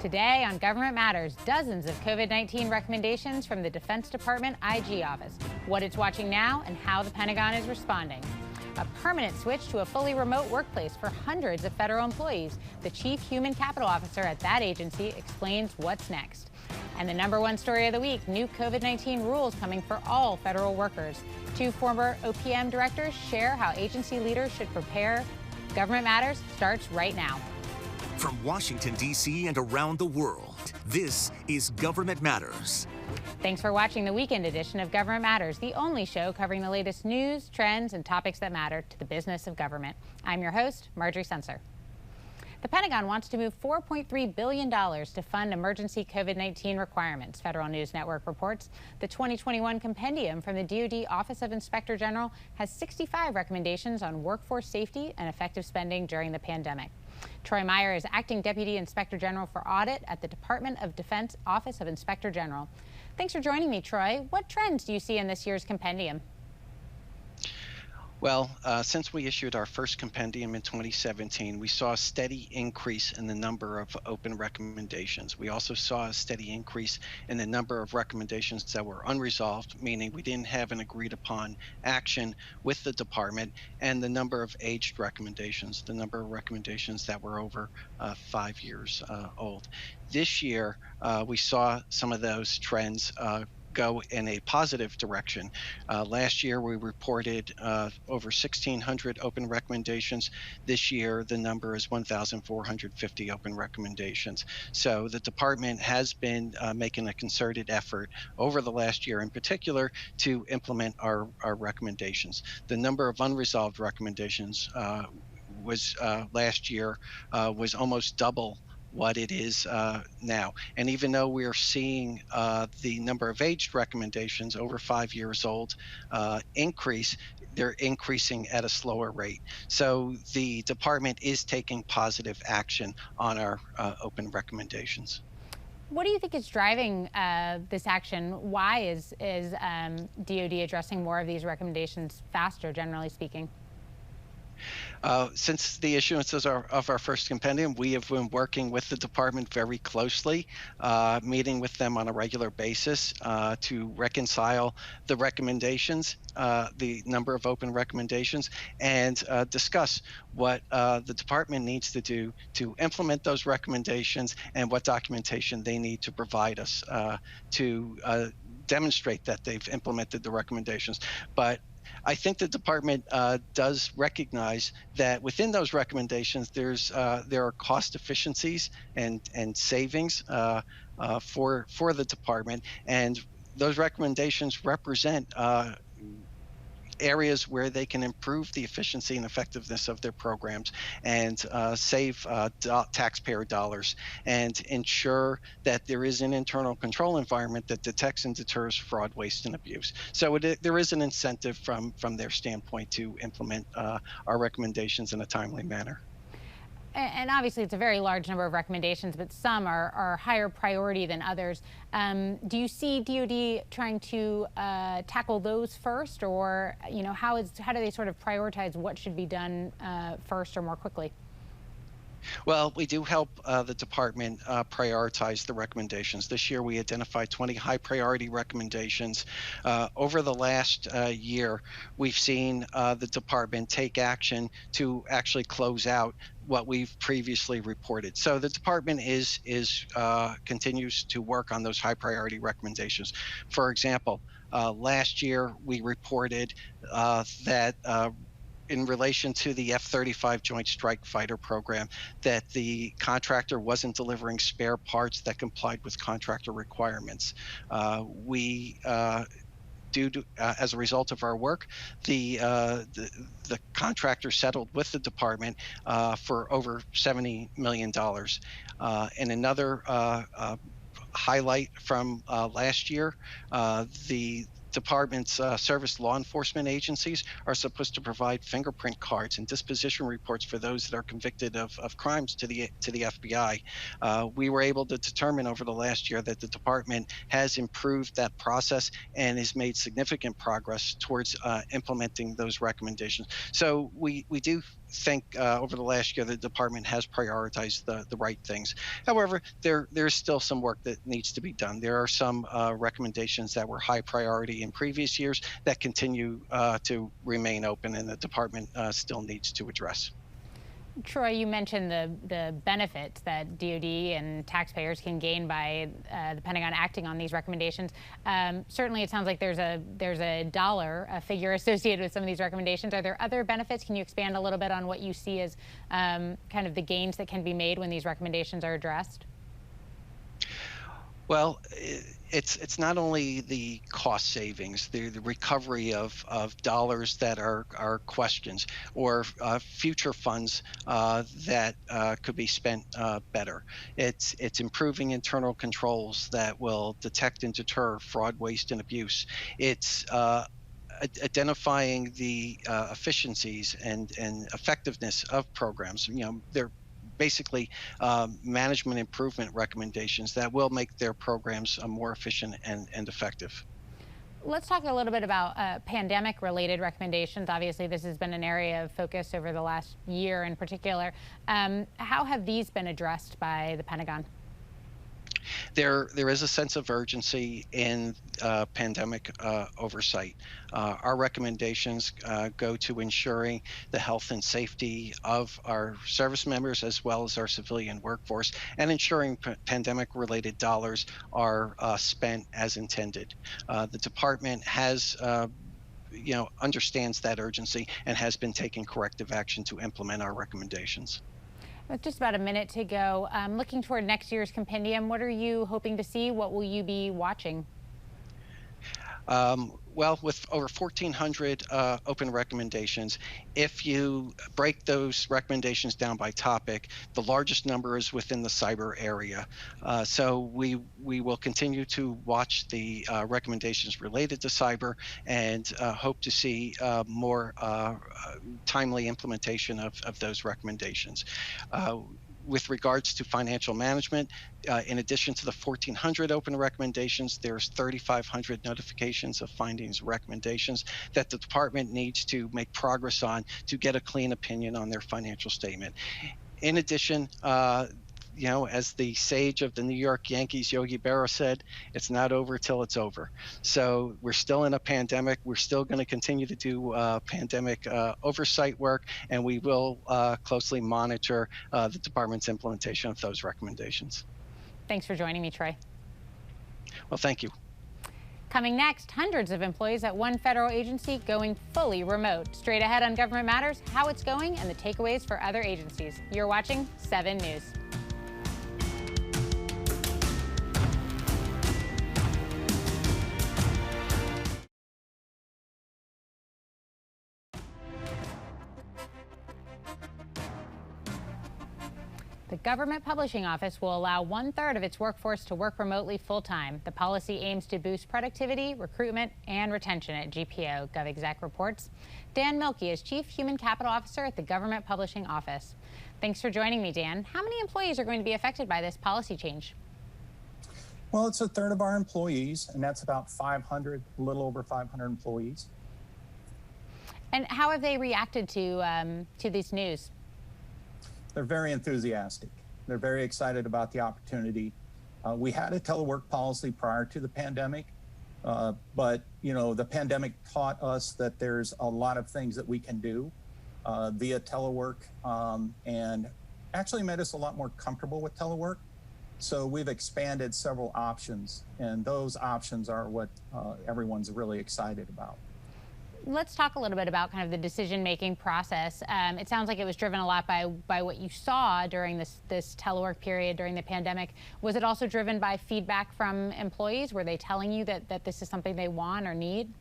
Today on Government Matters, dozens of COVID-19 recommendations from the Defense Department IG office, what it's watching now and how the Pentagon is responding. A permanent switch to a fully remote workplace for hundreds of federal employees. The Chief Human Capital Officer at that agency explains what's next. And the #1 story of the week, new COVID-19 rules coming for all federal workers. Two former OPM directors share how agency leaders should prepare. Government Matters starts right now. From Washington, D.C. and around the world, this is Government Matters. Thanks for watching the weekend edition of Government Matters, the only show covering the latest news, trends, and topics that matter to the business of government. I'm your host, Marjorie Sensor. The Pentagon wants to move $4.3 billion to fund emergency COVID-19 requirements, Federal News Network reports. The 2021 compendium from the DoD Office of Inspector General has 65 recommendations on workforce safety and effective spending during the pandemic. Troy Meyer is Acting Deputy Inspector General for Audit at the Department of Defense Office of Inspector General. Thanks for joining me, Troy. What trends do you see in this year's compendium? Well, since we issued our first compendium in 2017, we saw a steady increase in the number of open recommendations. We also saw a steady increase in the number of recommendations that were unresolved, meaning we didn't have an agreed upon action with the department, and the number of aged recommendations, the number of recommendations that were over 5 years old. This year, we saw some of those trends go in a positive direction. Last year, we reported over 1,600 open recommendations. This year, the number is 1,450 open recommendations. So the department has been making a concerted effort over the last year in particular to implement our recommendations. The number of unresolved recommendations was last year was almost double what it is now. And even though we're seeing the number of aged recommendations over 5 years old increase, they're increasing at a slower rate. So the department is taking positive action on our open recommendations. What do you think is driving this action? Why is DoD addressing more of these recommendations faster, generally speaking? Since the issuance of our first compendium, we have been working with the department very closely, meeting with them on a regular basis to reconcile the recommendations, the number of open recommendations, and discuss what the department needs to do to implement those recommendations and what documentation they need to provide us to demonstrate that they've implemented the recommendations. But I think the department does recognize that within those recommendations, there are cost efficiencies and savings for the department, and those recommendations represent areas where they can improve the efficiency and effectiveness of their programs and save taxpayer dollars and ensure that there is an internal control environment that detects and deters fraud, waste, and abuse. So there is an incentive from their standpoint to implement our recommendations in a timely manner. And obviously, it's a very large number of recommendations, but some are higher priority than others. Do you see DoD trying to tackle those first, or how do they sort of prioritize what should be done first or more quickly? Well, we do help the department prioritize the recommendations. This year, we identified 20 high priority recommendations. Over the last year, we've seen the department take action to actually close out what we've previously reported. So the department continues to work on those high priority recommendations. For example, last year, we reported that in relation to the F-35 Joint Strike Fighter program, that the contractor wasn't delivering spare parts that complied with contractor requirements. As a result of our work, the contractor settled with the department for over $70 million. And another highlight from last year, the department's service law enforcement agencies are supposed to provide fingerprint cards and disposition reports for those that are convicted of crimes to the FBI. We were able to determine over the last year that the department has improved that process and has made significant progress towards implementing those recommendations. So we do think over the last year the department has prioritized the right things. However, there's still some work that needs to be done. There are some recommendations that were high priority in previous years that continue to remain open, and the department still needs to address. Troy, you mentioned the benefits that DoD and taxpayers can gain by the Pentagon acting on these recommendations. Certainly, it sounds like there's a dollar figure associated with some of these recommendations. Are there other benefits? Can you expand a little bit on what you see as kind of the gains that can be made when these recommendations are addressed? Well, it's not only the cost savings, the recovery of dollars that are questions, or future funds that could be spent better. It's improving internal controls that will detect and deter fraud, waste, and abuse. It's identifying the efficiencies and effectiveness of programs. They're basically management improvement recommendations that will make their programs more efficient and effective. Let's talk a little bit about pandemic-related recommendations. Obviously, this has been an area of focus over the last year in particular. How have these been addressed by the Pentagon? There is a sense of urgency in pandemic oversight. Our recommendations go to ensuring the health and safety of our service members as well as our civilian workforce, and ensuring pandemic-related dollars are spent as intended. The department has understands that urgency and has been taking corrective action to implement our recommendations. With just about a minute to go, looking toward next year's compendium, what are you hoping to see? What will you be watching? Well, with over 1,400 open recommendations, if you break those recommendations down by topic, the largest number is within the cyber area. So we will continue to watch the recommendations related to cyber, and hope to see more timely implementation of those recommendations. With regards to financial management, in addition to the 1,400 open recommendations, there's 3,500 notifications of findings, recommendations that the department needs to make progress on to get a clean opinion on their financial statement. In addition, as the sage of the New York Yankees, Yogi Berra, said, it's not over till it's over. So we're still in a pandemic. We're still going to continue to do pandemic oversight work, and we will closely monitor the department's implementation of those recommendations. Thanks for joining me, Troy. Well, thank you. Coming next, hundreds of employees at one federal agency going fully remote. Straight ahead on Government Matters, how it's going and the takeaways for other agencies. You're watching 7 News. The Government Publishing Office will allow 1/3 of its workforce to work remotely full-time. The policy aims to boost productivity, recruitment, and retention at GPO. GovExec reports. Dan Milkey is Chief Human Capital Officer at the Government Publishing Office. Thanks for joining me, Dan. How many employees are going to be affected by this policy change? Well, it's 1/3 of our employees, and that's about 500, a little over 500 employees. And how have they reacted to this news? They're very enthusiastic. They're very excited about the opportunity. We had a telework policy prior to the pandemic, but the pandemic taught us that there's a lot of things that we can do via telework, and actually made us a lot more comfortable with telework. So we've expanded several options, and those options are what everyone's really excited about. Let's talk a little bit about kind of the decision-making process. It sounds like it was driven a lot by what you saw during this telework period during the pandemic. Was it also driven by feedback from employees? Were they telling you that this is something they want or need?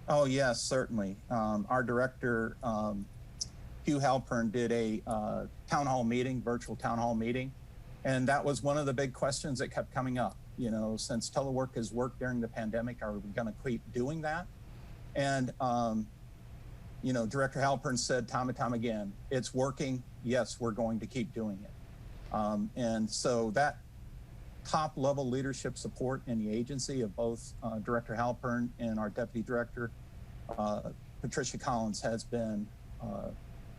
Oh, yes, certainly. Our director, Hugh Halpern, did a town hall meeting, virtual town hall meeting, and that was one of the big questions that kept coming up. Since telework has worked during the pandemic, are we going to keep doing that? And, Director Halpern said time and time again, it's working. Yes, we're going to keep doing it. And so that top level leadership support in the agency of both Director Halpern and our Deputy Director, Patricia Collins, has been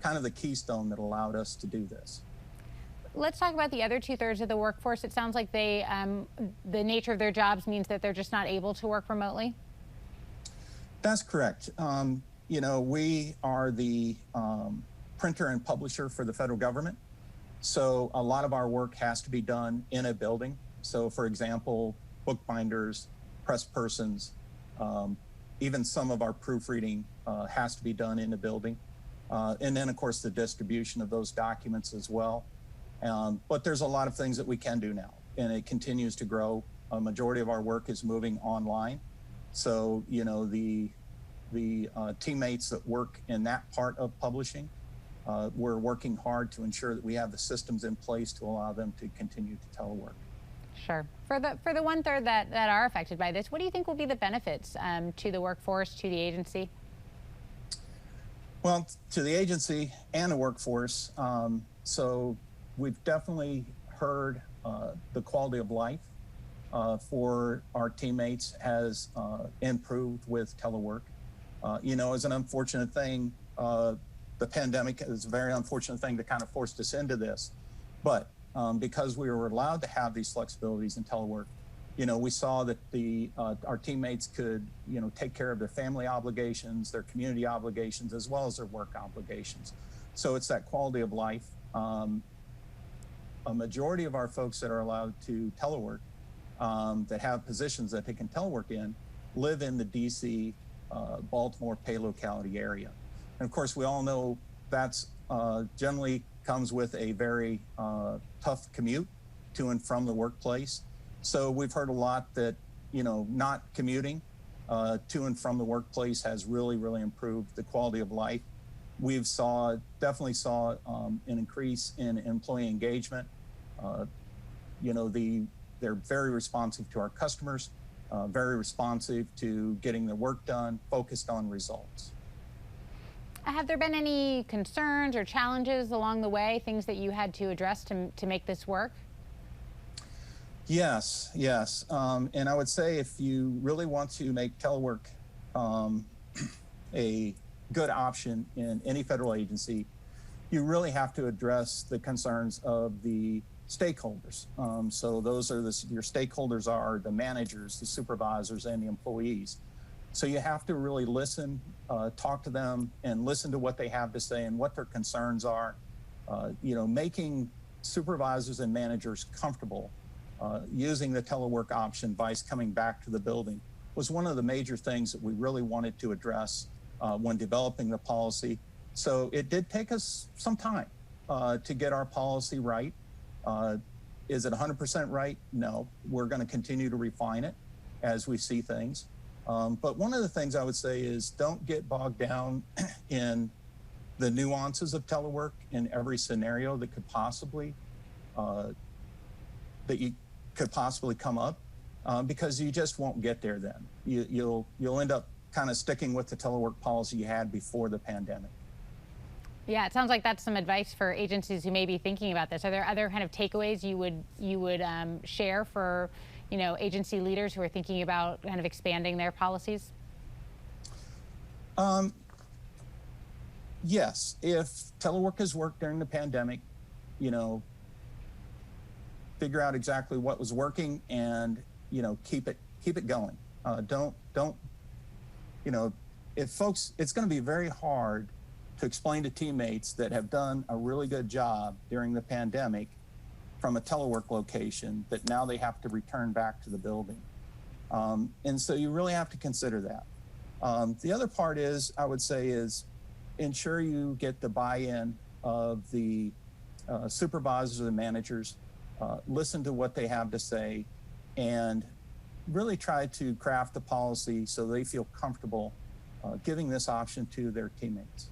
kind of the keystone that allowed us to do this. Let's talk about the other 2/3 of the workforce. It sounds like they, the nature of their jobs means that they're just not able to work remotely. That's correct. You know, we are the printer and publisher for the federal government. So a lot of our work has to be done in a building. So for example, bookbinders, press persons, even some of our proofreading has to be done in a building. And then of course the distribution of those documents as well. But there's a lot of things that we can do now, and it continues to grow. A majority of our work is moving online. So, you know, the teammates that work in that part of publishing, we're working hard to ensure that we have the systems in place to allow them to continue to telework. Sure. For the 1/3 that are affected by this, what do you think will be the benefits to the workforce, to the agency? Well, to the agency and the workforce, so we've definitely heard the quality of life for our teammates has improved with telework. You know, as an unfortunate thing, the pandemic is a very unfortunate thing that kind of forced us into this. But because we were allowed to have these flexibilities in telework, you know, we saw that our teammates could, you know, take care of their family obligations, their community obligations, as well as their work obligations. So it's that quality of life. A majority of our folks that are allowed to telework, that have positions that they can telework in, live in the DC, Baltimore pay locality area. And of course, we all know that's generally comes with a very tough commute to and from the workplace. So we've heard a lot that, you know, not commuting to and from the workplace has really, really improved the quality of life. We've definitely saw an increase in employee engagement. You know, they're very responsive to our customers, very responsive to getting their work done, focused on results. Have there been any concerns or challenges along the way, things that you had to address to make this work? Yes. And I would say if you really want to make telework a good option in any federal agency, you really have to address the concerns of the stakeholders. So those are your stakeholders are the managers, the supervisors, and the employees. So you have to really listen, talk to them, and listen to what they have to say and what their concerns are. You know, making supervisors and managers comfortable using the telework option by coming back to the building was one of the major things that we really wanted to address when developing the policy. So it did take us some time to get our policy right. Is it 100% right? No, we're going to continue to refine it as we see things. But one of the things I would say is don't get bogged down in the nuances of telework in every scenario that could possibly come up, because you just won't get there then. You'll end up kind of sticking with the telework policy you had before the pandemic. Yeah, it sounds like that's some advice for agencies who may be thinking about this. Are there other kind of takeaways you would share for, you know, agency leaders who are thinking about kind of expanding their policies? Yes, if telework has worked during the pandemic, you know, figure out exactly what was working and, you know, keep it going. Don't, you know, it's going to be very hard to explain to teammates that have done a really good job during the pandemic from a telework location that now they have to return back to the building. And so you really have to consider that. The other part is, I would say, is ensure you get the buy-in of the supervisors and managers, listen to what they have to say, and really try to craft the policy so they feel comfortable giving this option to their teammates.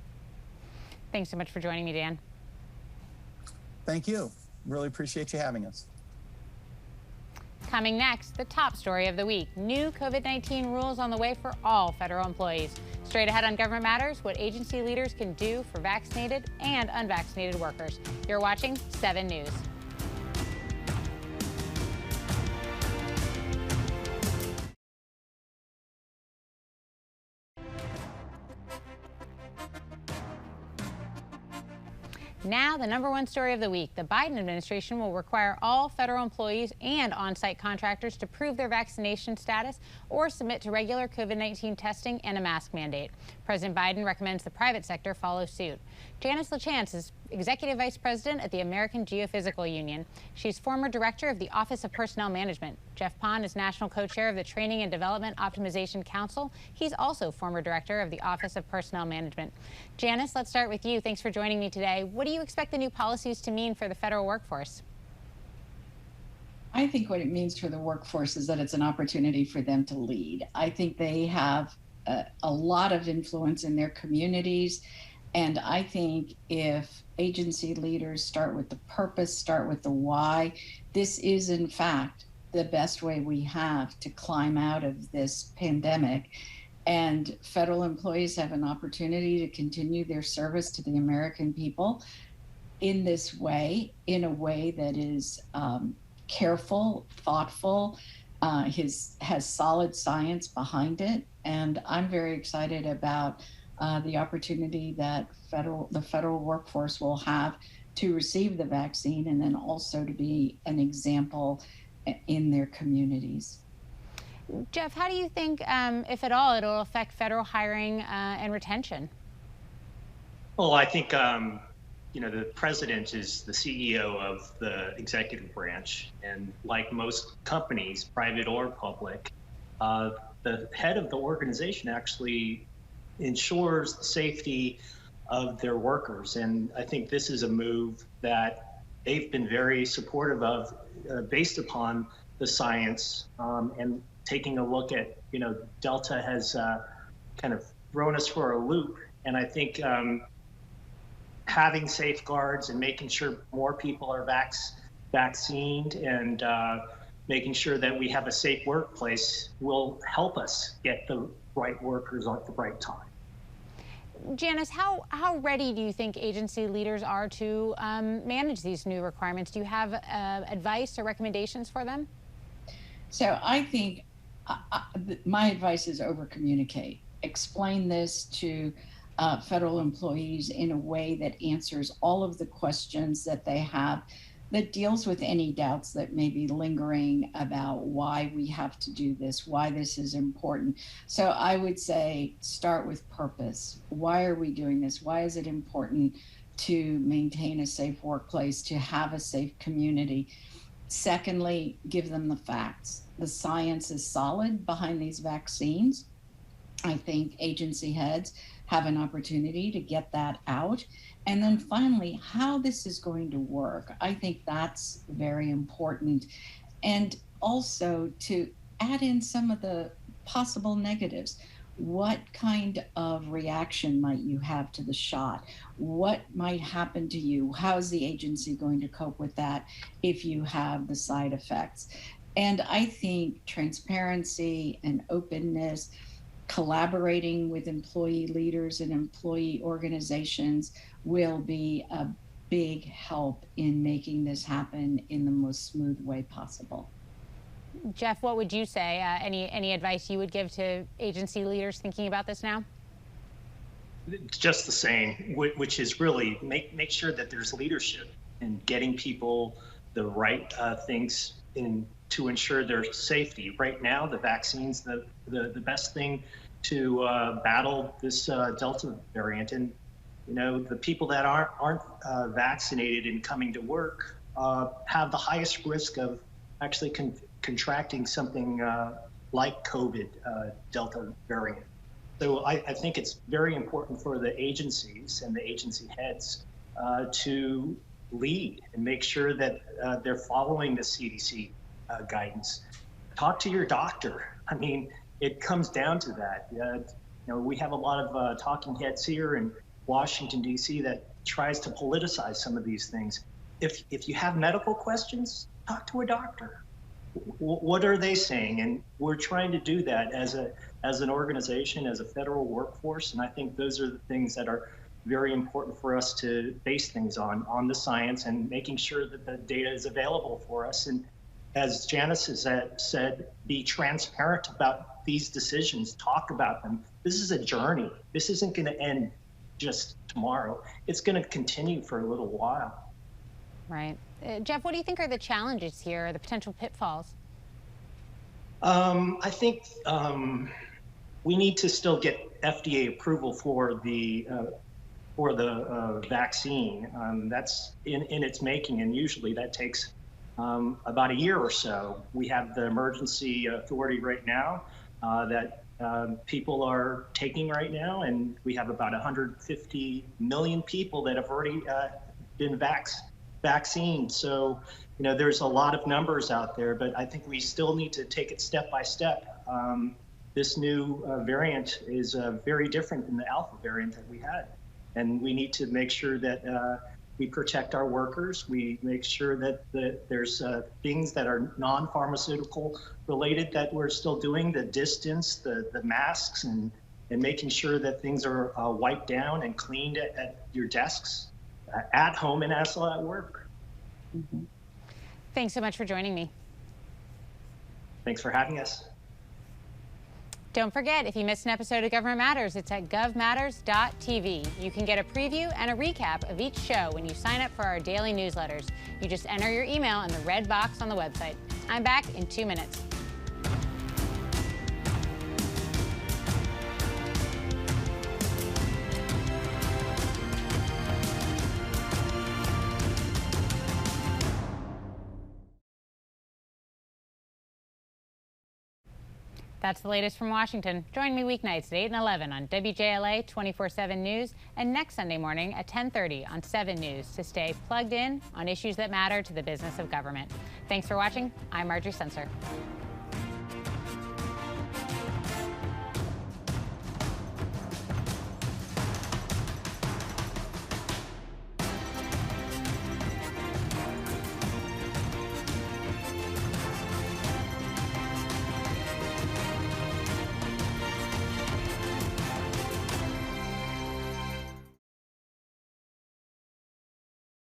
Thanks so much for joining me, Dan. Thank you. Really appreciate you having us. Coming next, the top story of the week. New COVID-19 rules on the way for all federal employees. Straight ahead on Government Matters, what agency leaders can do for vaccinated and unvaccinated workers. You're watching 7 News. Now, the #1 story of the week. The Biden administration will require all federal employees and on-site contractors to prove their vaccination status or submit to regular COVID-19 testing and a mask mandate. President Biden recommends the private sector follow suit. Janice LaChance is Executive Vice President at the American Geophysical Union. She's former director of the Office of Personnel Management. Jeff Pond is National Co-Chair of the Training and Development Optimization Council. He's also former director of the Office of Personnel Management. Janice, let's start with you. Thanks for joining me today. What do you expect the new policies to mean for the federal workforce? I think what it means for the workforce is that it's an opportunity for them to lead. I think they have a lot of influence in their communities. And I think if agency leaders start with the purpose, start with the why, this is in fact the best way we have to climb out of this pandemic. And federal employees have an opportunity to continue their service to the American people in this way, in a way that is careful, thoughtful, has solid science behind it. And I'm very excited about the opportunity that the federal workforce will have to receive the vaccine and then also to be an example in their communities. Jeff, how do you think, if at all, it'll affect federal hiring and retention? Well, I think, the president is the CEO of the executive branch. And like most companies, private or public, the head of the organization actually ensures the safety of their workers. And I think this is a move that they've been very supportive of based upon the science and taking a look at, Delta has kind of thrown us for a loop. And I think having safeguards and making sure more people are vaccinated and making sure that we have a safe workplace will help us get the right workers at the right time. Janice, how ready do you think agency leaders are to manage these new requirements? Do you have advice or recommendations for them? So I think my advice is over-communicate. Explain this to federal employees in a way that answers all of the questions that they have, that deals with any doubts that may be lingering about why we have to do this, why this is important. So I would say start with purpose. Why are we doing this? Why is it important to maintain a safe workplace, to have a safe community? Secondly, give them the facts. The science is solid behind these vaccines. I think agency heads have an opportunity to get that out. And then finally, how this is going to work. I think that's very important. And also to add in some of the possible negatives. What kind of reaction might you have to the shot? What might happen to you? How is the agency going to cope with that if you have the side effects? And I think transparency and openness, collaborating with employee leaders and employee organizations will be a big help in making this happen in the most smooth way possible. Jeff, what would you say? Any advice you would give to agency leaders thinking about this now? It's just the same, which is really make sure that there's leadership in getting people the right things in to ensure their safety. Right now, the vaccine's the best thing to battle this Delta variant. And the people that aren't vaccinated and coming to work have the highest risk of actually contracting something like COVID Delta variant. So I think it's very important for the agencies and the agency heads to lead and make sure that they're following the CDC guidance. Talk to your doctor. I mean, it comes down to that. We have a lot of talking heads here in Washington, D.C. that tries to politicize some of these things. If you have medical questions, talk to a doctor. What are they saying? And we're trying to do that as an organization, as a federal workforce. And I think those are the things that are very important for us to base things on the science and making sure that the data is available for us. And as Janice has said, be transparent about these decisions, talk about them. This is a journey. This isn't going to end just tomorrow. It's going to continue for a little while. Right. Jeff, what do you think are the challenges here, the potential pitfalls? I think we need to still get FDA approval for the vaccine. That's in its making, and usually that takes about a year or so. We have the emergency authority right now that people are taking right now, and we have about 150 million people that have already been vaccinated. So, you know, there's a lot of numbers out there, but I think we still need to take it step by step. This new variant is very different than the Alpha variant that we had. And we need to make sure that we protect our workers. We make sure that there's things that are non-pharmaceutical related that we're still doing, the distance, the masks, and making sure that things are wiped down and cleaned at your desks, at home and also at work. Mm-hmm. Thanks so much for joining me. Thanks for having us. Don't forget, if you missed an episode of Government Matters, it's at govmatters.tv. You can get a preview and a recap of each show when you sign up for our daily newsletters. You just enter your email in the red box on the website. I'm back in 2 minutes. That's the latest from Washington. Join me weeknights at 8 and 11 on WJLA 24/7 News and next Sunday morning at 10:30 on 7 News to stay plugged in on issues that matter to the business of government. Thanks for watching. I'm Marjorie Spencer.